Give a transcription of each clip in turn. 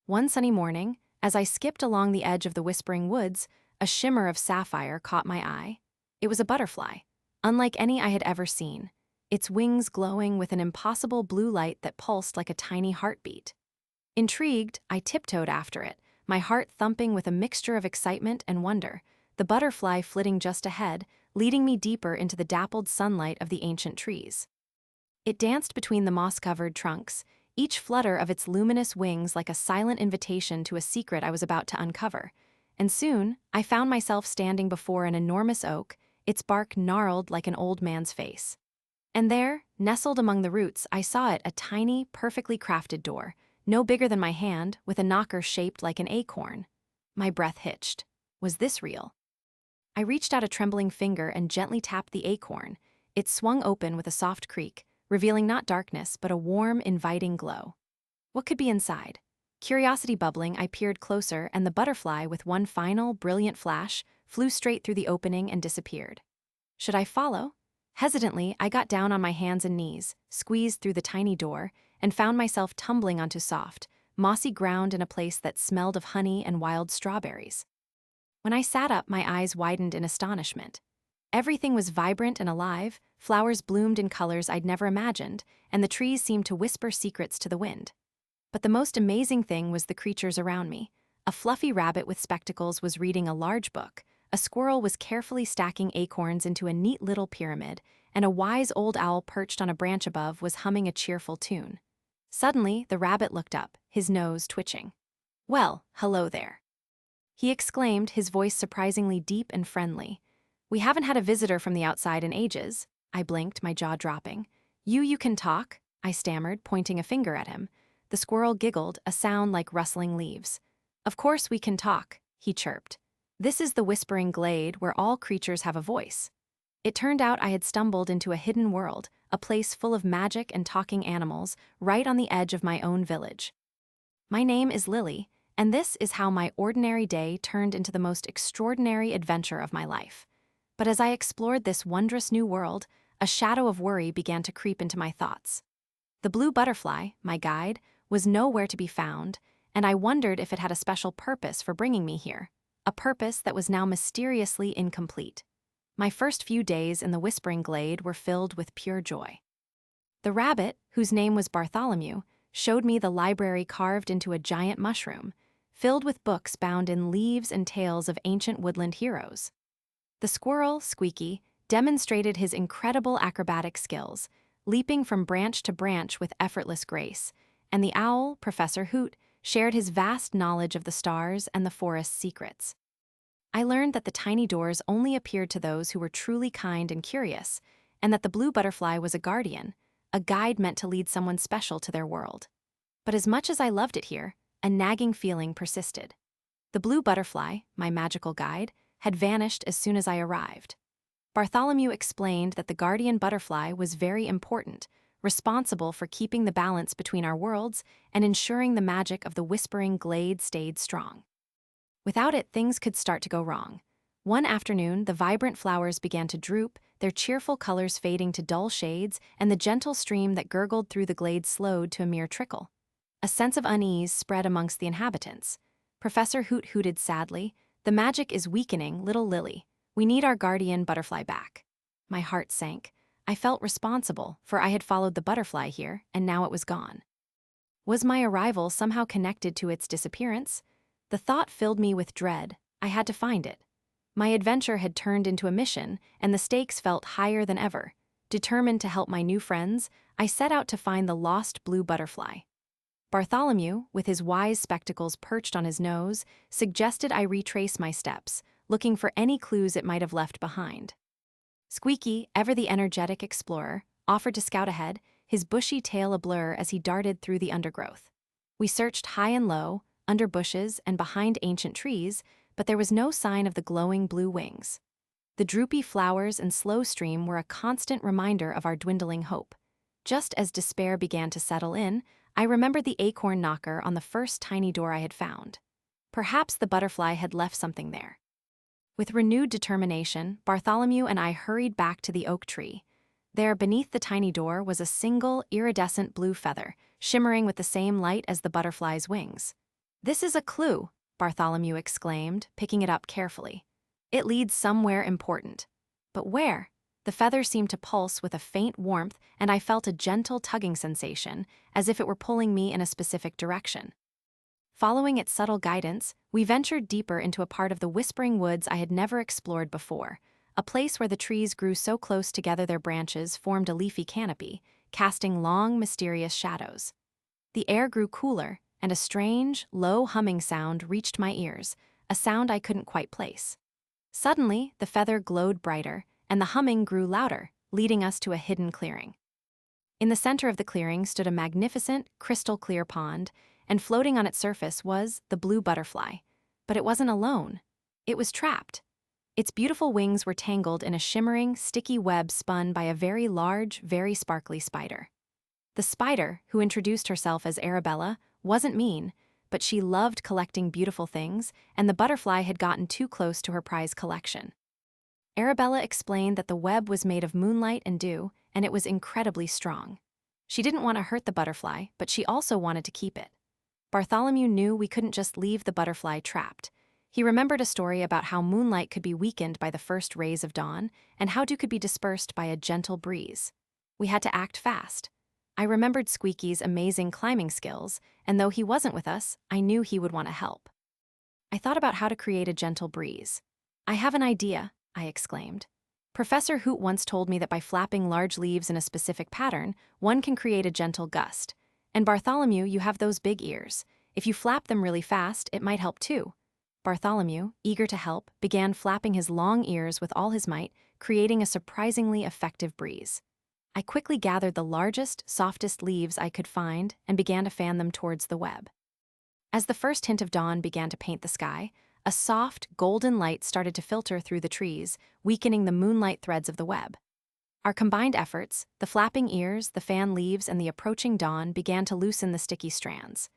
One sunny morning, as I skipped along the edge of the whispering woods, a shimmer of sapphire caught my eye. It was a butterfly, unlike any I had ever seen, its wings glowing with an impossible blue light that pulsed like a tiny heartbeat. Intrigued, I tiptoed after it, my heart thumping with a mixture of excitement and wonder, the butterfly flitting just ahead, leading me deeper into the dappled sunlight of the ancient trees. It danced between the moss-covered trunks, each flutter of its luminous wings like a silent invitation to a secret I was about to uncover. And soon, I found myself standing before an enormous oak, its bark gnarled like an old man's face. And there, nestled among the roots, I saw it, a tiny, perfectly crafted door, no bigger than my hand, with a knocker shaped like an acorn. My breath hitched. Was this real? I reached out a trembling finger and gently tapped the acorn. It swung open with a soft creak, revealing not darkness but a warm, inviting glow. What could be inside? Curiosity bubbling, I peered closer, and the butterfly, with one final, brilliant flash, flew straight through the opening and disappeared. Should I follow? Hesitantly, I got down on my hands and knees, squeezed through the tiny door, and found myself tumbling onto soft, mossy ground in a place that smelled of honey and wild strawberries. When I sat up, my eyes widened in astonishment. Everything was vibrant and alive, flowers bloomed in colors I'd never imagined, and the trees seemed to whisper secrets to the wind. But the most amazing thing was the creatures around me. A fluffy rabbit with spectacles was reading a large book, a squirrel was carefully stacking acorns into a neat little pyramid, and a wise old owl perched on a branch above was humming a cheerful tune. Suddenly, the rabbit looked up, his nose twitching. "Well, hello there," he exclaimed, his voice surprisingly deep and friendly. "We haven't had a visitor from the outside in ages." I blinked, my jaw dropping. You can talk?" I stammered, pointing a finger at him. The squirrel giggled, a sound like rustling leaves. "Of course we can talk," he chirped. "This is the whispering glade where all creatures have a voice." It turned out I had stumbled into a hidden world, a place full of magic and talking animals, right on the edge of my own village. My name is Lily, and this is how my ordinary day turned into the most extraordinary adventure of my life. But as I explored this wondrous new world, a shadow of worry began to creep into my thoughts. The blue butterfly, my guide, was nowhere to be found, and I wondered if it had a special purpose for bringing me here, a purpose that was now mysteriously incomplete. My first few days in the Whispering Glade were filled with pure joy. The rabbit, whose name was Bartholomew, showed me the library carved into a giant mushroom, filled with books bound in leaves and tales of ancient woodland heroes. The squirrel, Squeaky, demonstrated his incredible acrobatic skills, leaping from branch to branch with effortless grace, and the owl, Professor Hoot, shared his vast knowledge of the stars and the forest's secrets. I learned that the tiny doors only appeared to those who were truly kind and curious, and that the blue butterfly was a guardian, a guide meant to lead someone special to their world. But as much as I loved it here, a nagging feeling persisted. The blue butterfly, my magical guide, had vanished as soon as I arrived. Bartholomew explained that the guardian butterfly was very important, responsible for keeping the balance between our worlds and ensuring the magic of the Whispering Glade stayed strong. Without it, things could start to go wrong. One afternoon, the vibrant flowers began to droop, their cheerful colors fading to dull shades, and the gentle stream that gurgled through the glade slowed to a mere trickle. A sense of unease spread amongst the inhabitants. Professor Hoot hooted sadly, "The magic is weakening, little Lily. We need our guardian butterfly back." My heart sank. I felt responsible, for I had followed the butterfly here, and now it was gone. Was my arrival somehow connected to its disappearance? The thought filled me with dread. I had to find it. My adventure had turned into a mission, and the stakes felt higher than ever. Determined to help my new friends, I set out to find the lost blue butterfly. Bartholomew, with his wise spectacles perched on his nose, suggested I retrace my steps, looking for any clues it might have left behind. Squeaky, ever the energetic explorer, offered to scout ahead, his bushy tail ablur as he darted through the undergrowth. We searched high and low, under bushes and behind ancient trees, but there was no sign of the glowing blue wings. The droopy flowers and slow stream were a constant reminder of our dwindling hope. Just as despair began to settle in, I remembered the acorn knocker on the first tiny door I had found. Perhaps the butterfly had left something there. With renewed determination, Bartholomew and I hurried back to the oak tree. There, beneath the tiny door, was a single, iridescent blue feather, shimmering with the same light as the butterfly's wings. "This is a clue," Bartholomew exclaimed, picking it up carefully. "It leads somewhere important. But where?" The feather seemed to pulse with a faint warmth, and I felt a gentle tugging sensation, as if it were pulling me in a specific direction. Following its subtle guidance, we ventured deeper into a part of the Whispering Woods I had never explored before, a place where the trees grew so close together their branches formed a leafy canopy, casting long, mysterious shadows. The air grew cooler, and a strange, low humming sound reached my ears, a sound I couldn't quite place. Suddenly, the feather glowed brighter, and the humming grew louder, leading us to a hidden clearing. In the center of the clearing stood a magnificent, crystal-clear pond, and floating on its surface was the blue butterfly. But it wasn't alone. It was trapped. Its beautiful wings were tangled in a shimmering, sticky web spun by a very large, very sparkly spider. The spider, who introduced herself as Arabella, wasn't mean, but she loved collecting beautiful things, and the butterfly had gotten too close to her prize collection. Arabella explained that the web was made of moonlight and dew, and it was incredibly strong. She didn't want to hurt the butterfly, but she also wanted to keep it. Bartholomew knew we couldn't just leave the butterfly trapped. He remembered a story about how moonlight could be weakened by the first rays of dawn, and how dew could be dispersed by a gentle breeze. We had to act fast. I remembered Squeaky's amazing climbing skills, and though he wasn't with us, I knew he would want to help. I thought about how to create a gentle breeze. "I have an idea," I exclaimed. "Professor Hoot once told me that by flapping large leaves in a specific pattern, one can create a gentle gust. And Bartholomew, you have those big ears. If you flap them really fast, it might help too." Bartholomew, eager to help, began flapping his long ears with all his might, creating a surprisingly effective breeze. I quickly gathered the largest, softest leaves I could find and began to fan them towards the web. As the first hint of dawn began to paint the sky, a soft, golden light started to filter through the trees, weakening the moonlight threads of the web. Our combined efforts, the flapping ears, the fan leaves, and the approaching dawn, began to loosen the sticky strands.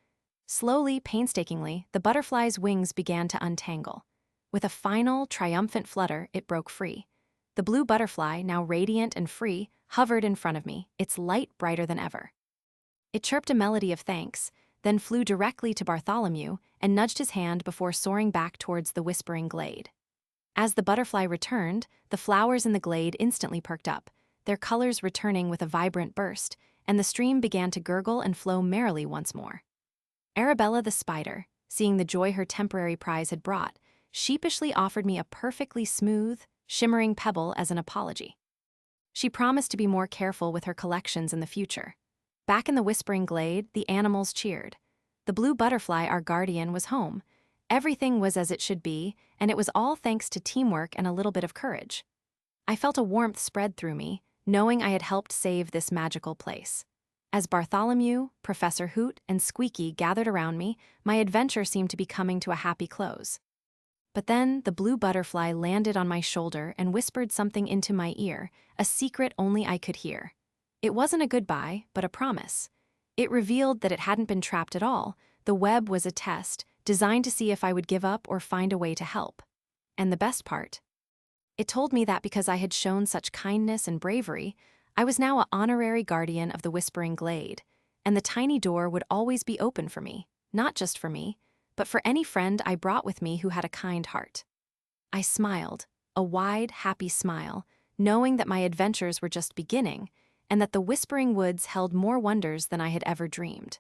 Slowly, painstakingly, the butterfly's wings began to untangle. With a final, triumphant flutter, it broke free. The blue butterfly, now radiant and free, hovered in front of me, its light brighter than ever. It chirped a melody of thanks, then flew directly to Bartholomew and nudged his hand before soaring back towards the whispering glade. As the butterfly returned, the flowers in the glade instantly perked up, their colors returning with a vibrant burst, and the stream began to gurgle and flow merrily once more. Arabella the spider, seeing the joy her temporary prize had brought, sheepishly offered me a perfectly smooth, shimmering pebble as an apology. She promised to be more careful with her collections in the future. Back in the whispering glade, the animals cheered. The blue butterfly, our guardian, was home. Everything was as it should be, and it was all thanks to teamwork and a little bit of courage. I felt a warmth spread through me, knowing I had helped save this magical place. As Bartholomew, Professor Hoot, and Squeaky gathered around me, my adventure seemed to be coming to a happy close. But then the blue butterfly landed on my shoulder and whispered something into my ear, a secret only I could hear. It wasn't a goodbye, but a promise. It revealed that it hadn't been trapped at all. The web was a test, designed to see if I would give up or find a way to help. And the best part? It told me that because I had shown such kindness and bravery, I was now an honorary guardian of the Whispering Glade, and the tiny door would always be open for me, not just for me, but for any friend I brought with me who had a kind heart. I smiled, a wide, happy smile, knowing that my adventures were just beginning, and that the Whispering Woods held more wonders than I had ever dreamed.